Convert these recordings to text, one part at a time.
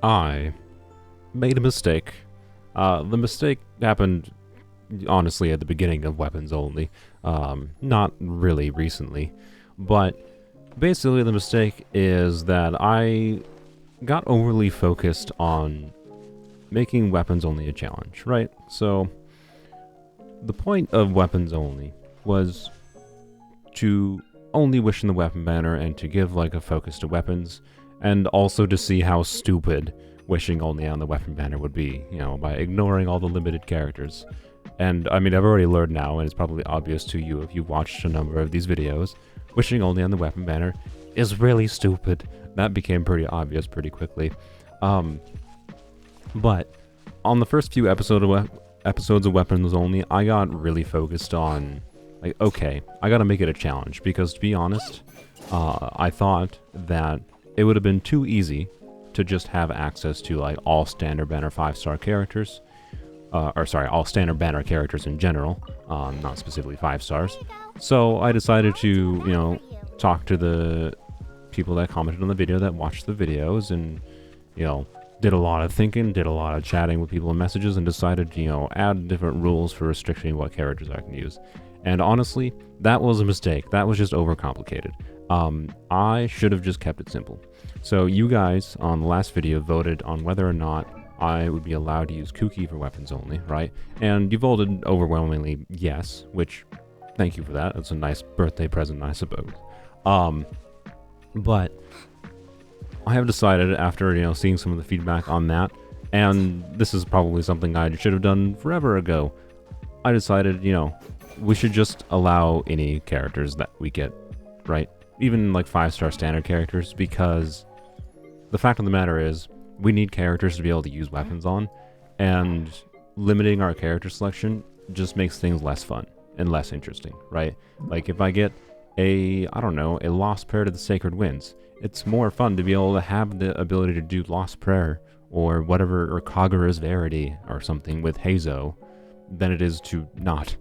I made a mistake. The mistake happened, honestly, at the beginning of Weapons Only. Not really recently. But basically the mistake is that I got overly focused on making Weapons Only a challenge, right? So, the point of Weapons Only was to only wish in the weapon banner and to give like a focus to weapons, and also to see how stupid wishing only on the weapon banner would be, by ignoring all the limited characters. And I mean, I've already learned now, and it's probably obvious to you if you've watched a number of these videos, wishing only on the weapon banner is really stupid. That became pretty obvious pretty quickly. But on the first few episodes of Weapons Only, I got really focused on, like, okay, I gotta make it a challenge, because to be honest, I thought that it would have been too easy to just have access to, like, all standard banner 5-star characters, all standard banner characters in general, not specifically 5 stars. So I decided to, talk to the people that commented on the video, that watched the videos, and, did a lot of thinking, did a lot of chatting with people in messages, and decided to, add different rules for restricting what characters I can use. And honestly, that was a mistake. That was just overcomplicated. I should have just kept it simple. So you guys on the last video voted on whether or not I would be allowed to use Kuki for Weapons Only, right? And you voted overwhelmingly yes, which, thank you for that. That's a nice birthday present, I suppose. But I have decided after, seeing some of the feedback on that, and this is probably something I should have done forever ago, I decided, we should just allow any characters that we get, right? Even like 5-star standard characters, because the fact of the matter is, we need characters to be able to use weapons on, and limiting our character selection just makes things less fun and less interesting, right? Like if I get a Lost Prayer to the Sacred Winds, it's more fun to be able to have the ability to do Lost Prayer or whatever, or Kagura's Verity or something with Heizo, than it is to not.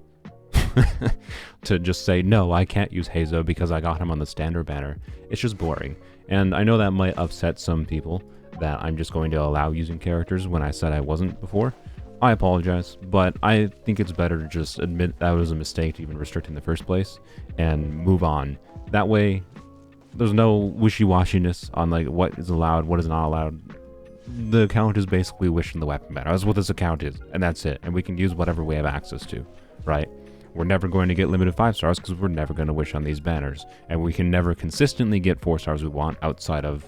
To just say, no, I can't use Heizo because I got him on the standard banner. It's just boring. And I know that might upset some people, that I'm just going to allow using characters when I said I wasn't before. I apologize, but I think it's better to just admit that was a mistake to even restrict in the first place and move on. That way, there's no wishy-washiness on like what is allowed, what is not allowed. The account is basically wishing the weapon banner. That's what this account is, and that's it. And we can use whatever we have access to, right? We're never going to get limited 5 stars because we're never going to wish on these banners, and we can never consistently get 4 stars we want outside of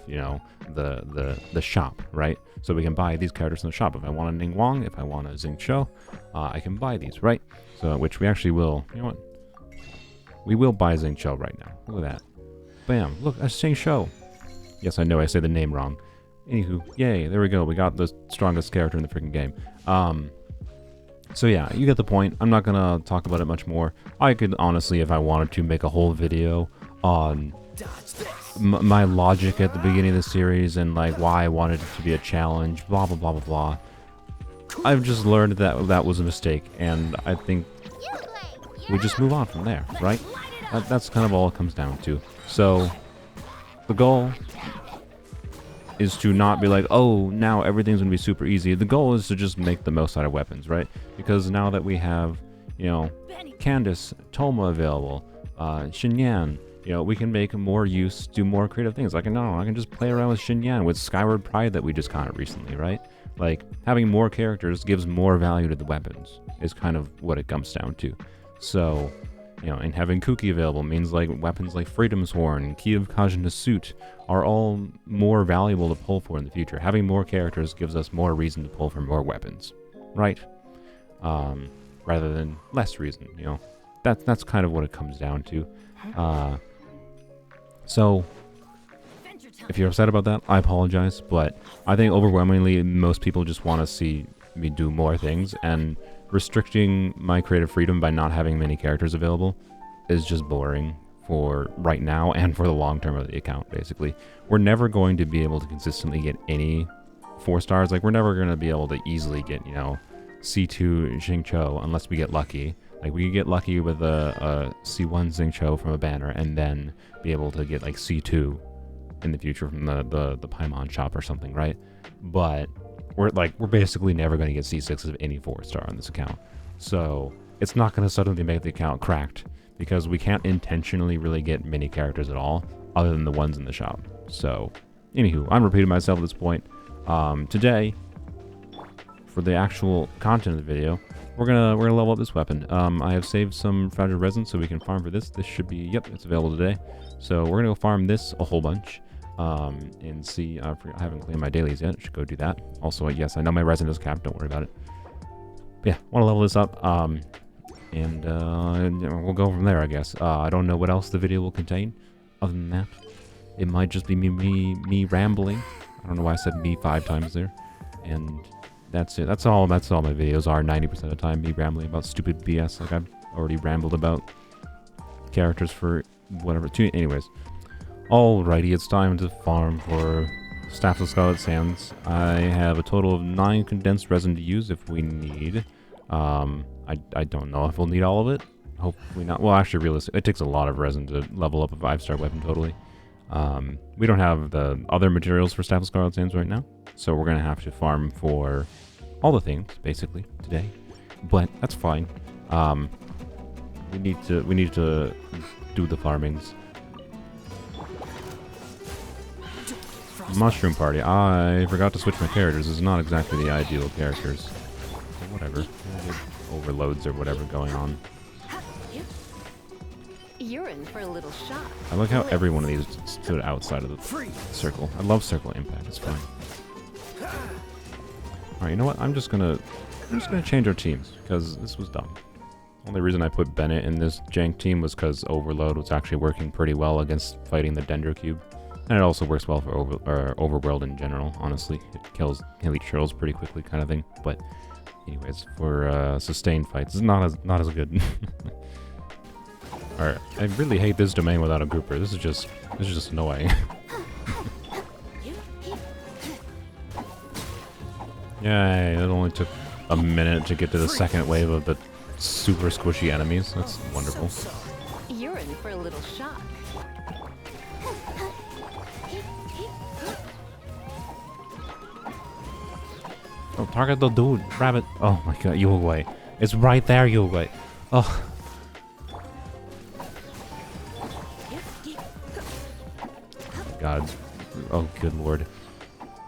the shop, right? So we can buy these characters in the shop. If I want a Ning Wong, if I want a Xing Cho, I can buy these, right? So which we actually will. You know what? We will buy Xing Cho right now. Look at that. Bam! Look, that's Xing Cho. Yes, I know I say the name wrong. Anywho, yay! There we go. We got the strongest character in the freaking game. So yeah, you get the point. I'm not gonna talk about it much more. I could honestly, if I wanted to, make a whole video on my logic at the beginning of the series and like why I wanted it to be a challenge, blah blah blah blah blah. I've just learned that that was a mistake, and I think we just move on from there, right? That's kind of all it comes down to. So the goal is to not be like, oh, now everything's gonna be super easy. The goal is to just make the most out of weapons, right? Because now that we have, Candace, Toma available, Xinyan, we can make more use, do more creative things. Like, I can just play around with Xinyan, with Skyward Pride that we just caught recently, right? Like, having more characters gives more value to the weapons, is kind of what it comes down to. So, and having Kuki available means like weapons like Freedom's Horn and Key of Kajna's Suit are all more valuable to pull for in the future. Having more characters gives us more reason to pull for more weapons, right? Rather than less reason, That's kind of what it comes down to. So, if you're upset about that, I apologize, but I think overwhelmingly most people just want to see me do more things, and restricting my creative freedom by not having many characters available is just boring for right now and for the long term of the account, basically. We're never going to be able to consistently get any 4 stars. Like, we're never going to be able to easily get, C2 Xing Cho unless we get lucky. Like, we could get lucky with a C1 Xing Cho from a banner and then be able to get, like, C2 in the future from the Paimon shop or something, right? But we're basically never going to get C6s of any 4-star on this account. So it's not going to suddenly make the account cracked, because we can't intentionally really get many characters at all other than the ones in the shop. So anywho, I'm repeating myself at this point. Today, for the actual content of the video, we're gonna level up this weapon. I have saved some fragile resin so we can farm for this. This should be, yep, it's available today. So we're gonna go farm this a whole bunch. And see, I haven't claimed my dailies yet. I should go do that. Also, yes, I know my resin is capped. Don't worry about it. But yeah, want to level this up. And we'll go from there, I guess. I don't know what else the video will contain. Other than that, it might just be me rambling. I don't know why I said me 5 times there. And that's it. That's all my videos are. 90% of the time, me rambling about stupid BS. Like I've already rambled about characters for whatever. Anyways. Alrighty, it's time to farm for Staff of Scarlet Sands. I have a total of 9 condensed resin to use if we need. I don't know if we'll need all of it. Hopefully not. Well, actually, realistically, it takes a lot of resin to level up a 5-star weapon totally. We don't have the other materials for Staff of Scarlet Sands right now, so we're going to have to farm for all the things, basically, today. But that's fine. We need to do the farmings. Mushroom Party. I forgot to switch my characters. This is not exactly the ideal characters. But whatever. Overloads or whatever going on. You're in for a little shock. I like how every one of these stood outside of the circle. I love circle impact. It's fine. Alright, you know what? I'm just gonna change our teams because this was dumb. Only reason I put Bennett in this jank team was because Overload was actually working pretty well against fighting the Dendro Cube. And it also works well for Overworld in general, honestly. It kills elite turtles pretty quickly kind of thing. But anyways, for sustained fights, it's not as good. Alright, I really hate this domain without a grouper. This is just annoying. Yay, it only took a minute to get to the second wave of the super squishy enemies. That's wonderful. You're in for a little shock. Oh, target the dude, rabbit. Oh my god, you away. It's right there, you away. Oh. God. Oh, good lord.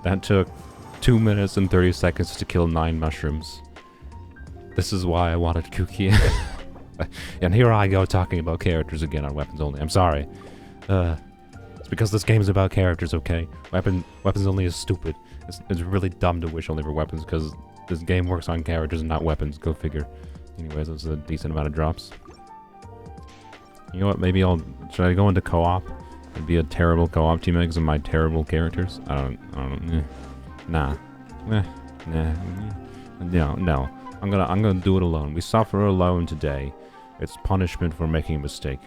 That took 2 minutes and 30 seconds to kill 9 mushrooms. This is why I wanted Kuki. And here I go talking about characters again on weapons only. I'm sorry. It's because this game is about characters, okay? Weapons only is stupid. It's really dumb to wish only for weapons because this game works on characters and not weapons. Go figure. Anyways, that's a decent amount of drops. You know what? Maybe should I go into co-op and be a terrible co-op teammate because of my terrible characters? I don't. Nah. No. I'm gonna do it alone. We suffer alone today. It's punishment for making a mistake.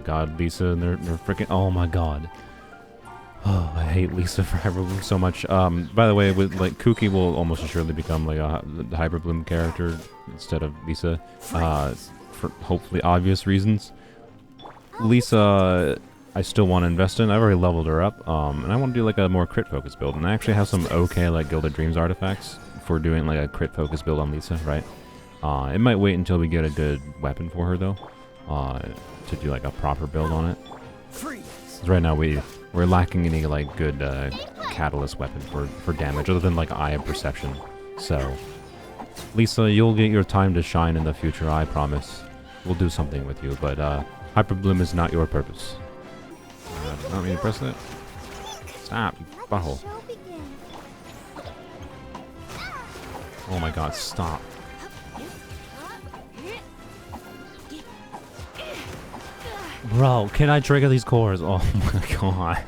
God, Lisa and they're freaking, oh my god. Oh, I hate Lisa for Hyperbloom so much. By the way, with like Kuki will almost assuredly become like a Hyperbloom character instead of Lisa, for hopefully obvious reasons. Lisa, I still want to invest in. I've already leveled her up, and I want to do like a more crit focus build. And I actually have some okay like Gilded Dreams artifacts for doing like a crit focus build on Lisa, right? It might wait until we get a good weapon for her though. To do like a proper build on it. Right now we're lacking any like good catalyst weapon for damage other than like Eye of Perception. So Lisa, you'll get your time to shine in the future, I promise. We'll do something with you, but Hyperbloom is not your purpose. Not me to press that? Stop, you butthole. Oh my god, stop. Bro, can I trigger these cores? Oh my god.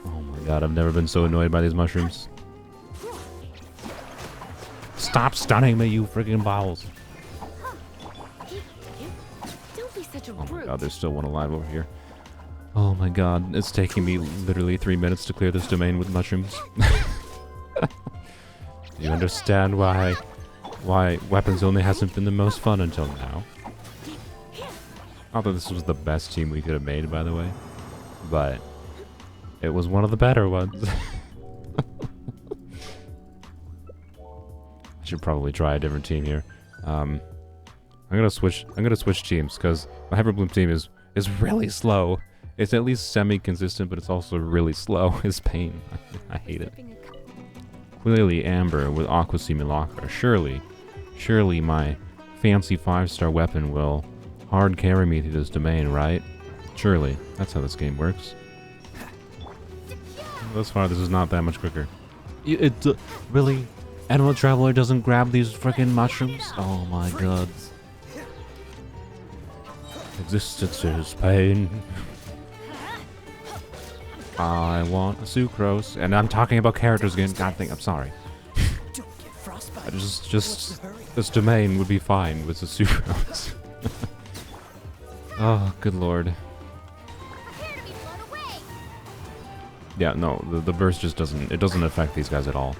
Oh my god, I've never been so annoyed by these mushrooms. Stop stunning me, you freaking bowels. Oh my god, there's still one alive over here. Oh my god, it's taking me literally 3 minutes to clear this domain with mushrooms. Do you understand why weapons only hasn't been the most fun until now? Not that this was the best team we could have made, by the way, but it was one of the better ones. I should probably try a different team here. I'm gonna switch teams because my Hyperbloom team is really slow. It's at least semi-consistent, but it's also really slow. It's pain. I hate it. Clearly Amber with Aqua Simulacra. Surely my fancy 5-star weapon will hard carry me through this domain, right? Surely. That's how this game works. Thus far, this is not that much quicker. Really? Animal Traveler doesn't grab these freaking mushrooms? Oh my god. Existence is pain. I want a sucrose. And I'm talking about characters again. God dang, I'm sorry. Just this domain would be fine with the sucrose. Oh, good lord. Yeah, no, the burst just doesn't affect these guys at all.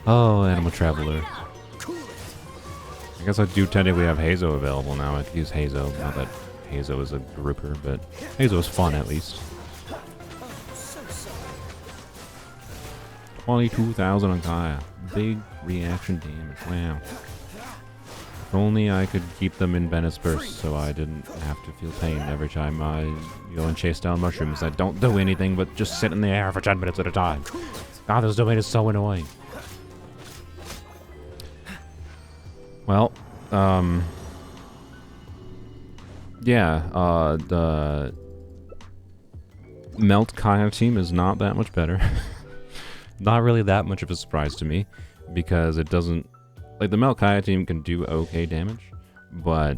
Oh, Animal Traveler. I guess I do technically have Hazo available now. I could use Hazo. Not that Hazo is a grouper, but Hazo is fun at least. 22,000 on Kaya. Big reaction damage. Wow. If only I could keep them in Venice Burst so I didn't have to feel pain every time I go and chase down mushrooms that don't do anything but just sit in the air for 10 minutes at a time. God, this domain is so annoying. Well, yeah, the Melt Kaya team is not that much better. Not really that much of a surprise to me, because it doesn't... Like, the Melt Kaya team can do okay damage, but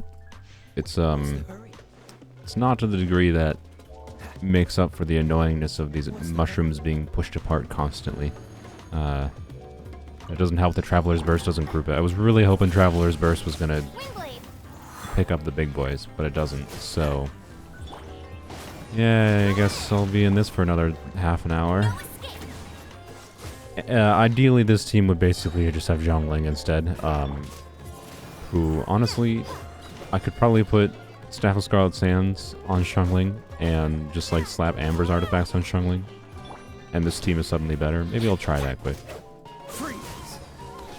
it's not to the degree that makes up for the annoyingness of these mushrooms being pushed apart constantly. It doesn't help that Traveler's Burst doesn't group it. I was really hoping Traveler's Burst was gonna pick up the big boys, but it doesn't, so... Yeah, I guess I'll be in this for another half an hour. Ideally, this team would basically just have Zhongling instead, who, honestly, I could probably put Staff of Scarlet Sands on Zhongling and just, like, slap Amber's artifacts on Zhongling, and this team is suddenly better. Maybe I'll try that quick.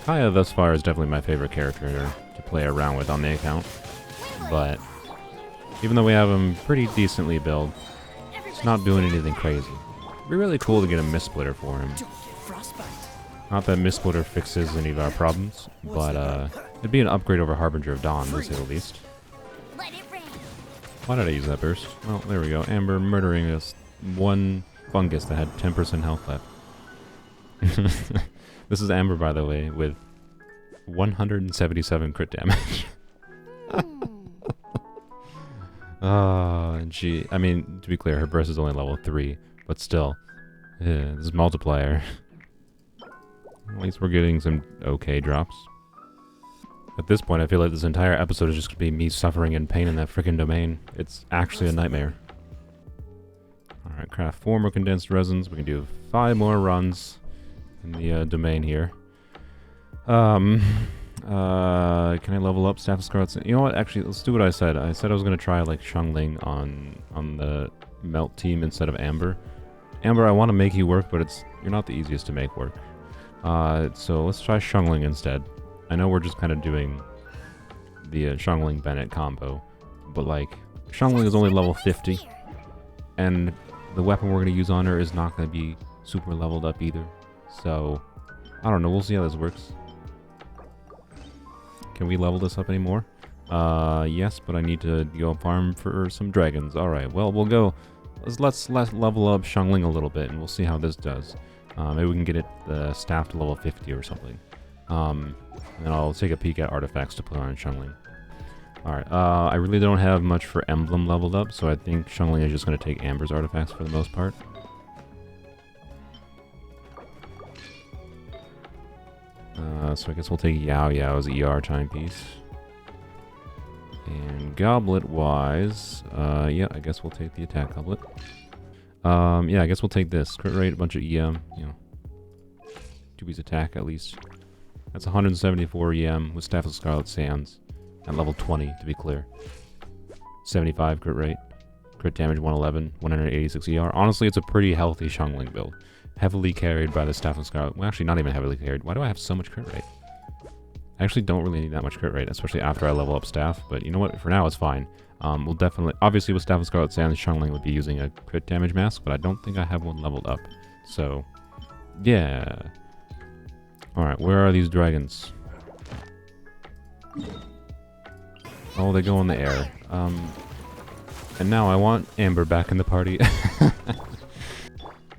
Kaya, thus far, is definitely my favorite character to play around with on the account, but even though we have him pretty decently built, it's not doing anything crazy. It'd be really cool to get a Mist Splitter for him. Not that Mist Splitter fixes any of our problems, but it'd be an upgrade over Harbinger of Dawn, to say the least. Why did I use that burst? Well, there we go. Amber murdering this one fungus that had 10% health left. This is Amber, by the way, with 177 crit damage. And she... I mean, to be clear, her burst is only level 3, but still. This multiplier. At least we're getting some okay drops. At this point, I feel like this entire episode is just going to be me suffering in pain in that freaking domain. It's actually a nightmare. Alright, craft 4 more condensed resins. We can do 5 more runs in the domain here. Can I level up Staff of Scarlet? You know what? Actually, let's do what I said. I said I was going to try, like, Zhongling on the Melt team instead of Amber. Amber, I want to make you work, but you're not the easiest to make work. So let's try Zhongling instead. I know we're just kind of doing the Zhongling Bennett combo, but like, Zhongling is only level 50, and the weapon we're going to use on her is not going to be super leveled up either. So, I don't know, we'll see how this works. Can we level this up anymore? Yes, but I need to go farm for some dragons. Alright, well, we'll go... Let's level up Zhongling a little bit, and we'll see how this does. Maybe we can get the staff to level 50 or something. And then I'll take a peek at artifacts to put on Zhongling. Alright, I really don't have much for Emblem leveled up, so I think Zhongling is just going to take Amber's artifacts for the most part. So I guess we'll take Yao Yao's ER timepiece. And goblet-wise, yeah, I guess we'll take the attack goblet. Yeah, I guess we'll take this. Crit rate, a bunch of EM, you know. 2-piece attack, at least. That's 174 EM with Staff of Scarlet Sands. At level 20, to be clear. 75 crit rate, crit damage 111, 186 ER. Honestly, it's a pretty healthy Xiangling build. Heavily carried by the Staff of Scarlet. Well, actually, not even heavily carried. Why do I have so much crit rate? I actually don't really need that much crit rate, especially after I level up Staff. But you know what? For now, it's fine. We'll definitely... Obviously, with Staff of Scarlet Sands, Xiangling would be using a crit damage mask, but I don't think I have one leveled up. So, yeah. Alright, where are these dragons? Oh, they go in the air. And now I want Amber back in the party.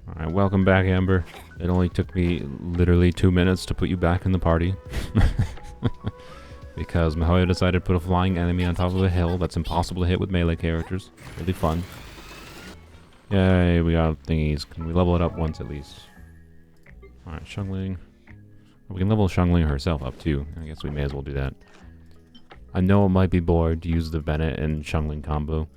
Alright, welcome back, Amber. It only took me literally 2 minutes to put you back in the party. Because Mihoyo decided to put a flying enemy on top of a hill that's impossible to hit with melee characters. Really fun. Yay, we got thingies. Can we level it up once at least? Alright, Xiangling. We can level Xiangling herself up too. I guess we may as well do that. I know it might be bored to use the Bennett and Xiangling combo,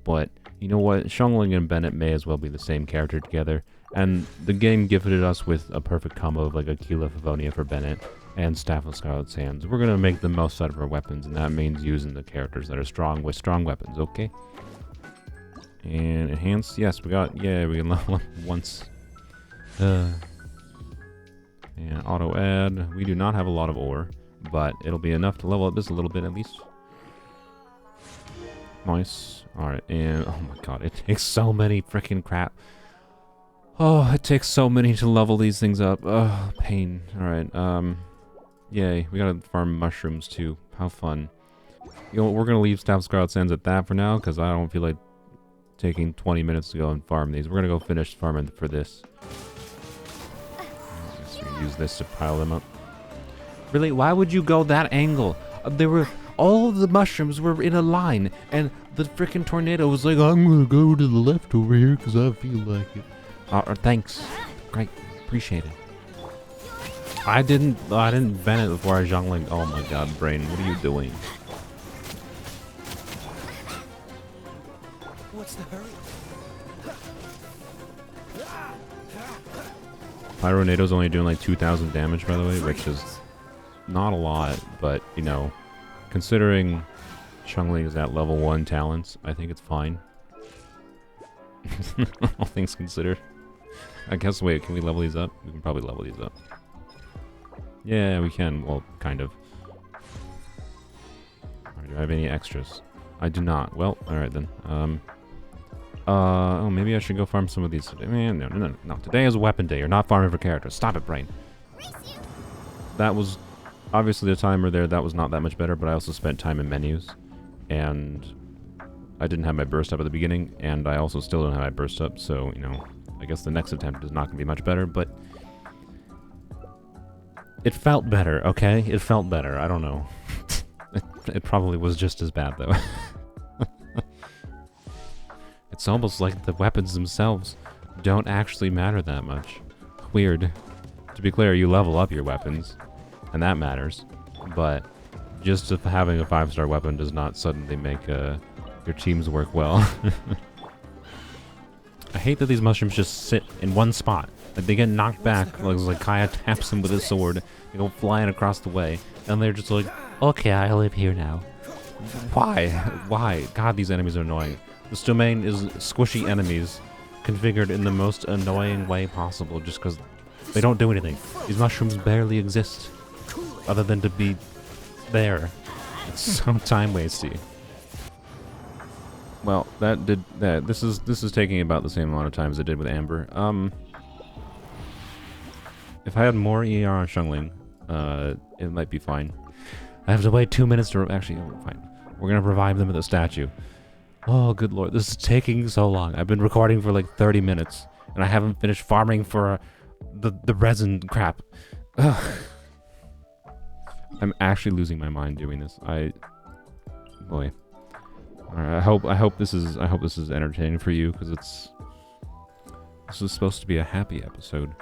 but you know what? Xiangling and Bennett may as well be the same character together. And the game gifted us with a perfect combo of like Aquila Favonius for Bennett and Staff of Scarlet Sands. We're gonna make the most out of our weapons, and that means using the characters that are strong with strong weapons, okay? And enhance, yes, we got, yeah, we can level up once. And auto add, we do not have a lot of ore, but it'll be enough to level up this a little bit at least. Nice. Alright, and oh my god, it takes so many freaking crap. Oh, it takes so many to level these things up. Oh, pain. Alright, yay, we gotta farm mushrooms too. How fun. You know, we're gonna leave Staff Scarlet Sands at that for now, because I don't feel like taking 20 minutes to go and farm these. We're gonna go finish farming for this. So we use this to pile them up. Really? Why would you go that angle? There were... all of the mushrooms were in a line, and the freaking tornado was like, I'm gonna go to the left over here, because I feel like it. Thanks. Great. Appreciate it. I didn't ban it before I Xiangling. Oh my god, brain, what are you doing? What's the hurry? Pyronado's only doing like 2,000 damage, by the way, which is not a lot, but, you know, considering Xiangling is at level 1 talents, I think it's fine. All things considered. I guess, wait, can we level these up? We can probably level these up. Yeah, we can. Well, kind of. Right, do I have any extras? I do not. Well, alright then. Oh, maybe I should go farm some of these today. Man, no. Today is weapon day. You're not farming for characters. Stop it, brain. That was... obviously the timer there, that was not that much better, but I also spent time in menus. And... I didn't have my burst up at the beginning, and I also still don't have my burst up, so, you know, I guess the next attempt is not going to be much better, but... it felt better, okay? It felt better. I don't know. It probably was just as bad, though. It's almost like the weapons themselves don't actually matter that much. Weird. To be clear, you level up your weapons, and that matters, but just having a 5-star weapon does not suddenly make your teams work well. I hate that these mushrooms just sit in one spot. Like, they get knocked back, like Kaya taps them with his sword, they go flying across the way, and they're just like, okay, I live here now. Why? Why? God, these enemies are annoying. This domain is squishy enemies configured in the most annoying way possible just because they don't do anything. These mushrooms barely exist other than to be there. It's so time wasty. Well, that did that. This is taking about the same amount of time as it did with Amber. If I had more ER on Xiangling, it might be fine. I have to wait 2 minutes to actually. Oh, fine. We're gonna revive them at the statue. Oh, good lord, this is taking so long. I've been recording for like 30 minutes, and I haven't finished farming for the resin crap. Ugh. I'm actually losing my mind doing this. Boy. Alright, I hope this is entertaining for you, because this is supposed to be a happy episode.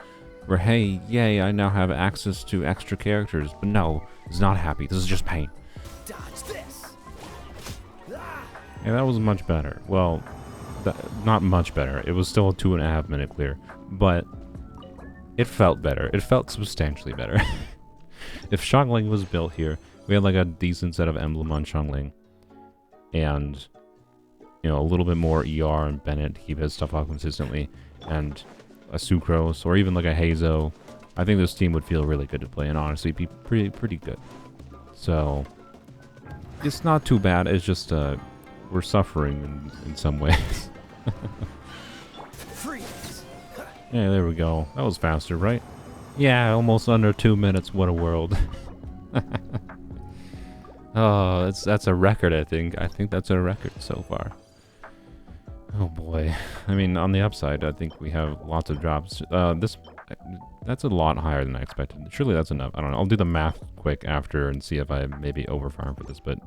Where, hey, yay, I now have access to extra characters. But no, it's not happy. This is just pain. Dodge this. Yeah, that was much better. Well, not much better. It was still a 2.5 minute clear. But it felt better. It felt substantially better. If Xiangling was built here, we had like a decent set of emblem on Xiangling. And you know, a little bit more ER and Bennett to keep his stuff up consistently, and a Sucrose or even like a Hazo, I think this team would feel really good to play and honestly be pretty good. So it's not too bad. It's just we're suffering in some ways. Yeah, there we go. That was faster, right? Yeah, almost under 2 minutes. What a world. Oh, that's a record, I think. I think that's a record so far. Oh boy. I mean, on the upside, I think we have lots of drops. That's a lot higher than I expected. Surely that's enough. I don't know. I'll do the math quick after and see if I maybe overfarm for this, but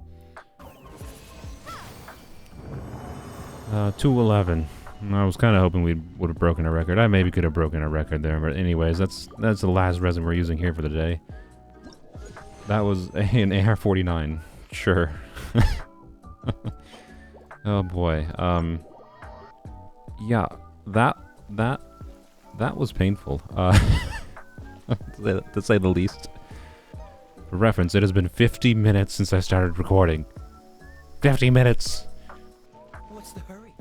211. I was kind of hoping we would have broken a record. I maybe could have broken a record there, but anyways, that's the last resin we're using here for the day. That was an AR-49. Sure. Oh boy. Yeah, that was painful. To say the least. For reference, it has been 50 minutes since I started recording. 50 minutes. What's the hurry?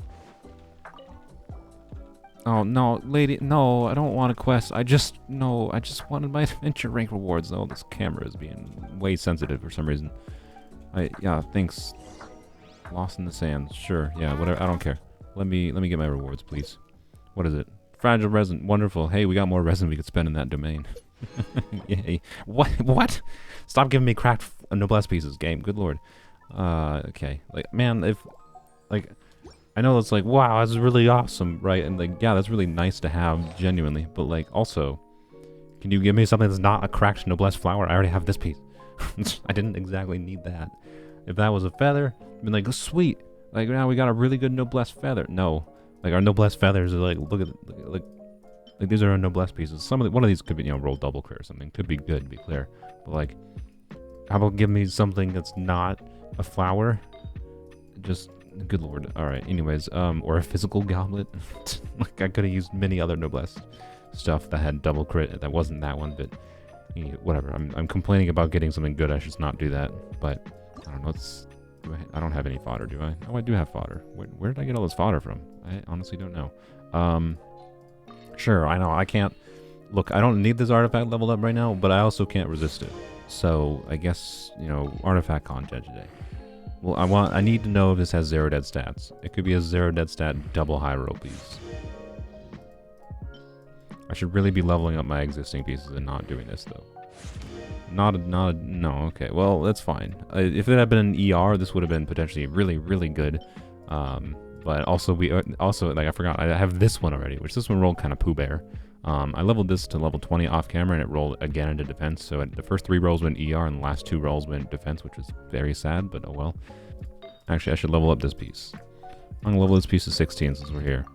Oh, no, lady, no, I don't want a quest. I just wanted my adventure rank rewards. Oh, this camera is being way sensitive for some reason. Yeah, thanks. Lost in the sands. Sure, yeah, whatever, I don't care. Let me get my rewards, please. What is it? Fragile resin. Wonderful. Hey, we got more resin we could spend in that domain. Yay. What? Stop giving me cracked noblesse pieces, game. Good lord. Okay. Like, man, if, like, I know it's like, wow, that's really awesome, right? And like, yeah, that's really nice to have, genuinely. But like, also, can you give me something that's not a cracked noblesse flower? I already have this piece. I didn't exactly need that. If that was a feather, I'd be like, oh, sweet. Like, now we got a really good noblesse feather. No. Like, our noblesse feathers are like, look at, like these are our noblesse pieces. One of these could be, you know, roll double crit or something. Could be good, to be clear. But like, how about give me something that's not a flower? Just, good lord. Alright, anyways, or a physical goblet. Like, I could have used many other noblesse stuff that had double crit. That wasn't that one, but whatever. I'm complaining about getting something good. I should not do that. But, I don't know, I don't have any fodder, do I? Oh, I do have fodder. Where did I get all this fodder from? I honestly don't know. Sure, I know, I can't... Look, I don't need this artifact leveled up right now, but I also can't resist it. So, I guess, you know, artifact content today. Well, I need to know if this has 0 dead stats. It could be a 0 dead stat double high roll piece. I should really be leveling up my existing pieces and not doing this, though. No, okay, well, that's fine. If it had been an ER, this would have been potentially really, really good. But also, like, I forgot, I have this one already, which this one rolled kind of Pooh Bear. I leveled this to level 20 off camera, and it rolled again into defense, so the first 3 rolls went ER, and the last 2 rolls went defense, which is very sad, but oh well. Actually, I should level up this piece. I'm gonna level this piece to 16 since we're here.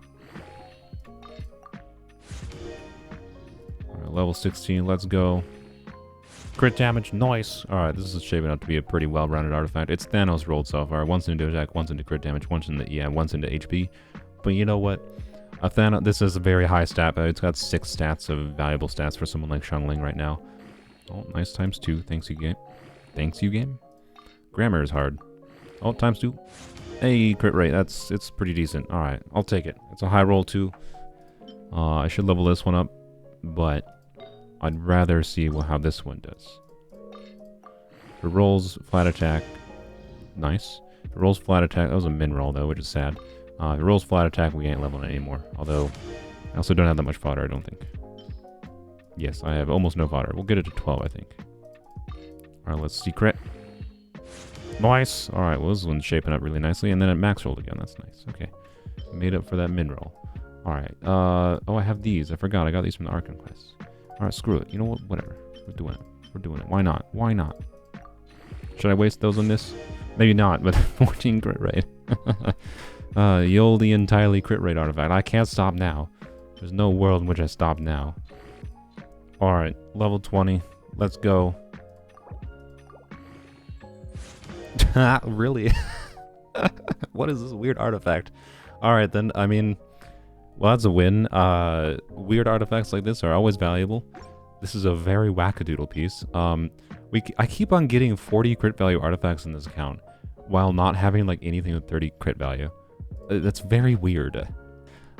Alright, level 16, let's go. Crit damage, nice. Alright, this is shaping up to be a pretty well-rounded artifact. It's Thanos rolled so far. Once into attack, once into crit damage, once into HP. But you know what? This is a very high stat. It's got 6 stats of valuable stats for someone like Shungling right now. Oh, nice ×2. Thanks, you game. Thanks, you game? Grammar is hard. Oh, ×2. Hey, crit rate. It's pretty decent. Alright, I'll take it. It's a high roll, too. I should level this one up, but I'd rather see how this one does. If it rolls flat attack, nice. If it rolls flat attack, that was a min roll though, which is sad. If it rolls flat attack, we ain't leveling it anymore. Although, I also don't have that much fodder, I don't think. Yes, I have almost no fodder. We'll get it to 12, I think. Alright, let's see crit. Nice! Alright, well this one's shaping up really nicely, and then it max rolled again, that's nice. Okay. Made up for that min roll. Alright, oh, I have these. I forgot, I got these from the Arkham quest. Alright, screw it. You know what? Whatever. We're doing it. We're doing it. Why not? Why not? Should I waste those on this? Maybe not, but 14 crit rate. The oldie entirely crit rate artifact. I can't stop now. There's no world in which I stop now. Alright, level 20. Let's go. Really? What is this weird artifact? Alright then, I mean... Well, that's a win. Weird artifacts like this are always valuable. This is a very wackadoodle piece. I keep on getting 40 crit value artifacts in this account, while not having like anything with 30 crit value. That's very weird.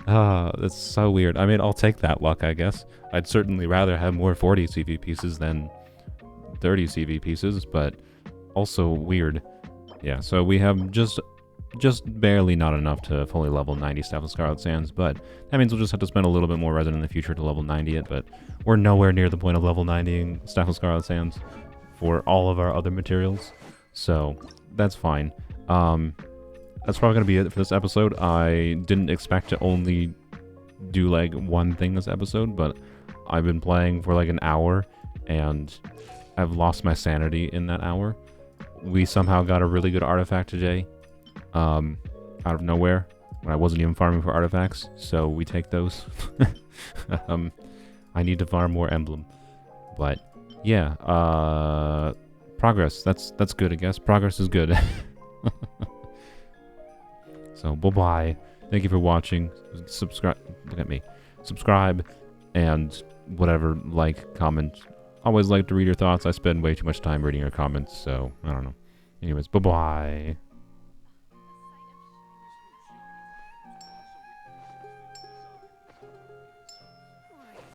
That's so weird. I mean, I'll take that luck, I guess. I'd certainly rather have more 40 CV pieces than 30 CV pieces, but also weird. Yeah, so we have just barely not enough to fully level 90 Staff of Scarlet Sands, but that means we'll just have to spend a little bit more resin in the future to level 90 it, but we're nowhere near the point of level 90ing Staff of Scarlet Sands for all of our other materials, so that's fine. That's probably going to be it for this episode. I didn't expect to only do like one thing this episode, but I've been playing for like an hour, and I've lost my sanity in that hour. We somehow got a really good artifact today, out of nowhere, when I wasn't even farming for artifacts, so we take those. I need to farm more emblem, but yeah, progress, that's good, I guess. Progress is good. So, bye-bye. Thank you for watching. Subscribe. Look at me. Subscribe and whatever, like, comment. Always like to read your thoughts. I spend way too much time reading your comments, so I don't know. Anyways, bye-bye.